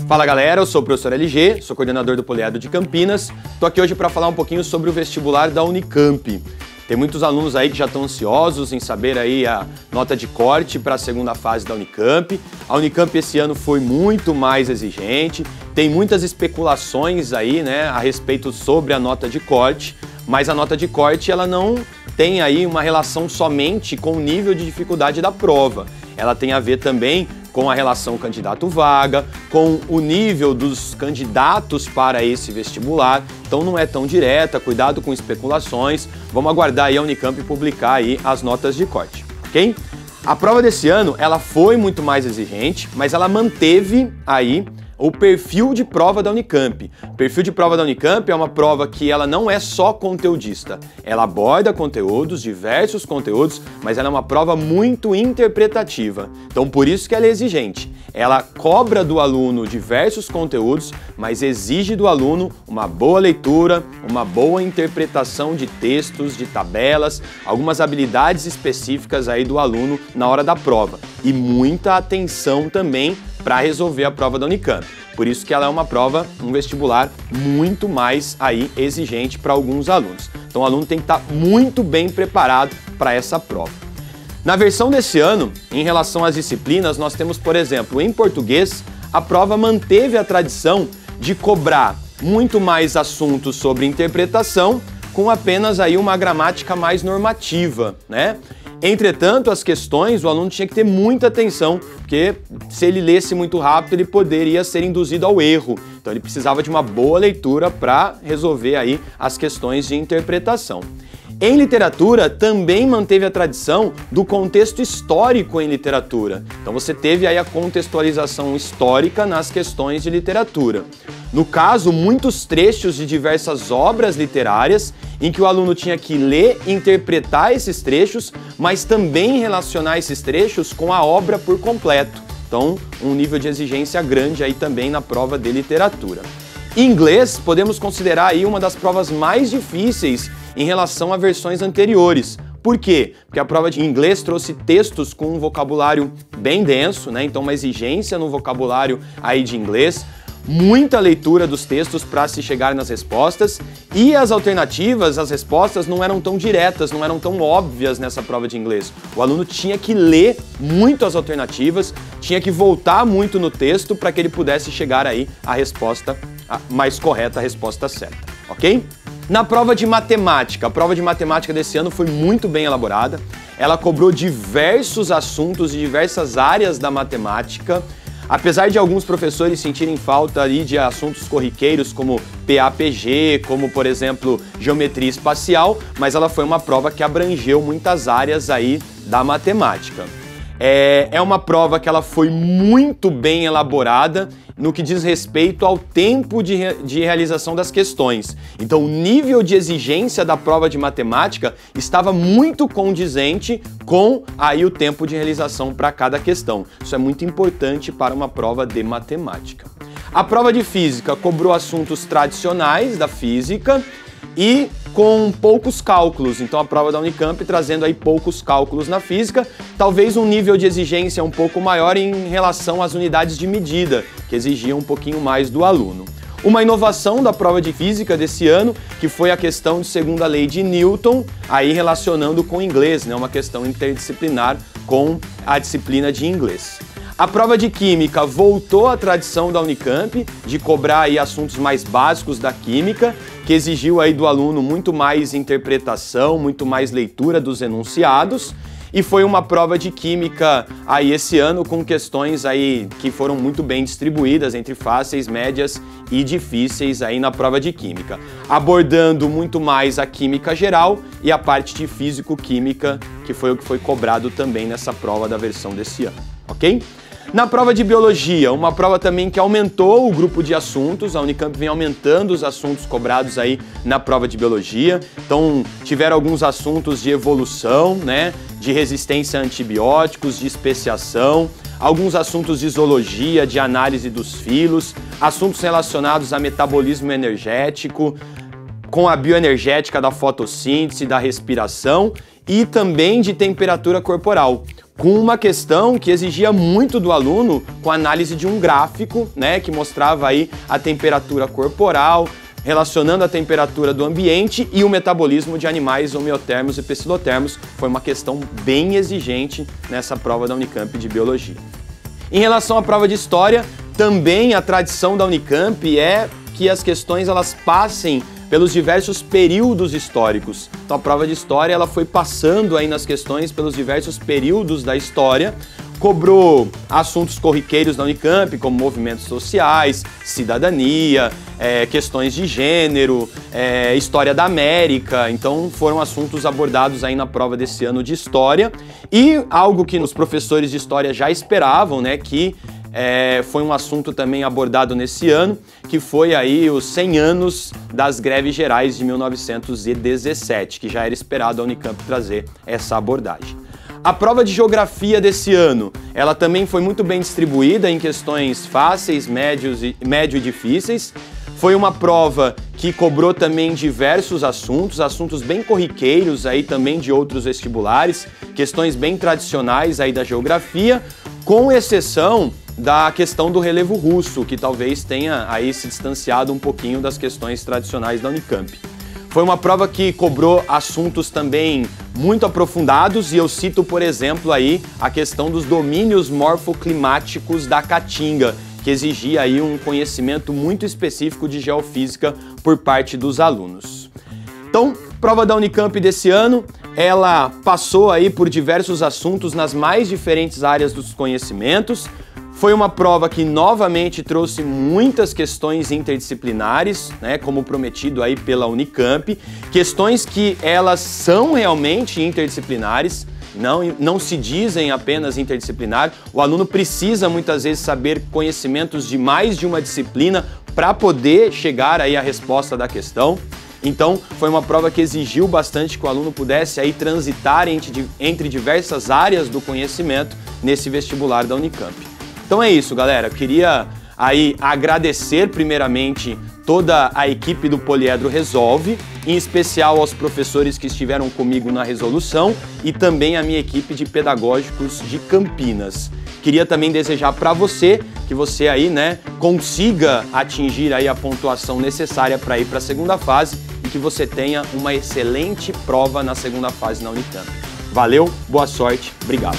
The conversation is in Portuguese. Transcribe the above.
Fala galera, eu sou o professor LG, sou coordenador do Poliedro de Campinas. Estou aqui hoje para falar um pouquinho sobre o vestibular da Unicamp. Tem muitos alunos aí que já estão ansiosos em saber aí a nota de corte para a segunda fase da Unicamp. A Unicamp esse ano foi muito mais exigente, tem muitas especulações aí, né, a respeito sobre a nota de corte, mas a nota de corte ela não tem aí uma relação somente com o nível de dificuldade da prova. Ela tem a ver também com a relação candidato-vaga, com o nível dos candidatos para esse vestibular. Então não é tão direta, cuidado com especulações. Vamos aguardar aí a Unicamp publicar aí as notas de corte, ok? A prova desse ano, ela foi muito mais exigente, mas ela manteve aí o perfil de prova da Unicamp. O perfil de prova da Unicamp é uma prova que ela não é só conteudista. Ela aborda conteúdos, diversos conteúdos, mas ela é uma prova muito interpretativa. Então por isso que ela é exigente. Ela cobra do aluno diversos conteúdos, mas exige do aluno uma boa leitura, uma boa interpretação de textos, de tabelas, algumas habilidades específicas aí do aluno na hora da prova. E muita atenção também para resolver a prova da Unicamp. Por isso que ela é uma prova, um vestibular muito mais aí exigente para alguns alunos. Então o aluno tem que estar muito bem preparado para essa prova. Na versão desse ano, em relação às disciplinas, nós temos, por exemplo, em português, a prova manteve a tradição de cobrar muito mais assuntos sobre interpretação, com apenas aí uma gramática mais normativa, né? Entretanto, as questões, o aluno tinha que ter muita atenção, porque se ele lesse muito rápido, ele poderia ser induzido ao erro. Então ele precisava de uma boa leitura para resolver aí as questões de interpretação. Em literatura, também manteve a tradição do contexto histórico em literatura. Então você teve aí a contextualização histórica nas questões de literatura. No caso, muitos trechos de diversas obras literárias em que o aluno tinha que ler e interpretar esses trechos, mas também relacionar esses trechos com a obra por completo. Então, um nível de exigência grande aí também na prova de literatura. Em inglês, podemos considerar aí uma das provas mais difíceis em relação a versões anteriores. Por quê? Porque a prova de inglês trouxe textos com um vocabulário bem denso, né? Então uma exigência no vocabulário aí de inglês, muita leitura dos textos para se chegar nas respostas e as alternativas, as respostas não eram tão diretas, não eram tão óbvias nessa prova de inglês. O aluno tinha que ler muito as alternativas, tinha que voltar muito no texto para que ele pudesse chegar aí à resposta mais correta, a resposta certa, ok? Na prova de matemática, a prova de matemática desse ano foi muito bem elaborada. Ela cobrou diversos assuntos de diversas áreas da matemática. Apesar de alguns professores sentirem falta ali de assuntos corriqueiros como PAPG, como por exemplo geometria espacial, mas ela foi uma prova que abrangeu muitas áreas aí da matemática. É uma prova que ela foi muito bem elaborada no que diz respeito ao tempo de realização das questões. Então o nível de exigência da prova de matemática estava muito condizente com aí o tempo de realização para cada questão. Isso é muito importante para uma prova de matemática. A prova de física cobrou assuntos tradicionais da física e com poucos cálculos, então a prova da Unicamp trazendo aí poucos cálculos na física, talvez um nível de exigência um pouco maior em relação às unidades de medida, que exigiam um pouquinho mais do aluno. Uma inovação da prova de física desse ano, que foi a questão de segunda lei de Newton, aí relacionando com o inglês, né, uma questão interdisciplinar com a disciplina de inglês. A prova de química voltou à tradição da Unicamp de cobrar aí assuntos mais básicos da química, que exigiu aí do aluno muito mais interpretação, muito mais leitura dos enunciados, e foi uma prova de química aí esse ano com questões aí que foram muito bem distribuídas entre fáceis, médias e difíceis aí na prova de química, abordando muito mais a química geral e a parte de físico-química, que foi o que foi cobrado também nessa prova da versão desse ano, ok? Na prova de biologia, uma prova também que aumentou o grupo de assuntos, a Unicamp vem aumentando os assuntos cobrados aí na prova de biologia, então tiveram alguns assuntos de evolução, né, de resistência a antibióticos, de especiação, alguns assuntos de zoologia, de análise dos filos, assuntos relacionados a metabolismo energético, com a bioenergética da fotossíntese, da respiração e também de temperatura corporal. com uma questão que exigia muito do aluno, com a análise de um gráfico, né, que mostrava aí a temperatura corporal, relacionando a temperatura do ambiente e o metabolismo de animais homeotermos e pecilotermos. Foi uma questão bem exigente nessa prova da Unicamp de Biologia. Em relação à prova de História, também a tradição da Unicamp é que as questões elas passem pelos diversos períodos históricos. Então a prova de História ela foi passando aí nas questões pelos diversos períodos da história, cobrou assuntos corriqueiros da Unicamp, como movimentos sociais, cidadania, questões de gênero, história da América. Então foram assuntos abordados aí na prova desse ano de História. E algo que os professores de História já esperavam, né, que foi um assunto também abordado nesse ano, que foi aí os 100 anos das greves gerais de 1917, que já era esperado a Unicamp trazer essa abordagem. A prova de Geografia desse ano, ela também foi muito bem distribuída em questões fáceis, médio e difíceis. Foi uma prova que cobrou também diversos assuntos bem corriqueiros aí também de outros vestibulares, questões bem tradicionais aí da geografia, com exceção da questão do relevo russo, que talvez tenha aí se distanciado um pouquinho das questões tradicionais da Unicamp. Foi uma prova que cobrou assuntos também muito aprofundados e eu cito, por exemplo, aí a questão dos domínios morfoclimáticos da Caatinga, que exigia aí um conhecimento muito específico de geofísica por parte dos alunos. Então, prova da Unicamp desse ano, ela passou aí por diversos assuntos nas mais diferentes áreas dos conhecimentos. Foi uma prova que novamente trouxe muitas questões interdisciplinares, né, como prometido aí pela Unicamp, questões que elas são realmente interdisciplinares, não se dizem apenas interdisciplinar. O aluno precisa muitas vezes saber conhecimentos de mais de uma disciplina para poder chegar aí à resposta da questão. Então, foi uma prova que exigiu bastante que o aluno pudesse aí transitar entre diversas áreas do conhecimento nesse vestibular da Unicamp. Então é isso, galera. Eu queria aí agradecer primeiramente toda a equipe do Poliedro Resolve, em especial aos professores que estiveram comigo na resolução e também a minha equipe de pedagógicos de Campinas. Queria também desejar para você que você aí, né, consiga atingir aí a pontuação necessária para ir para a segunda fase e que você tenha uma excelente prova na segunda fase na Unicamp. Valeu, boa sorte, obrigado.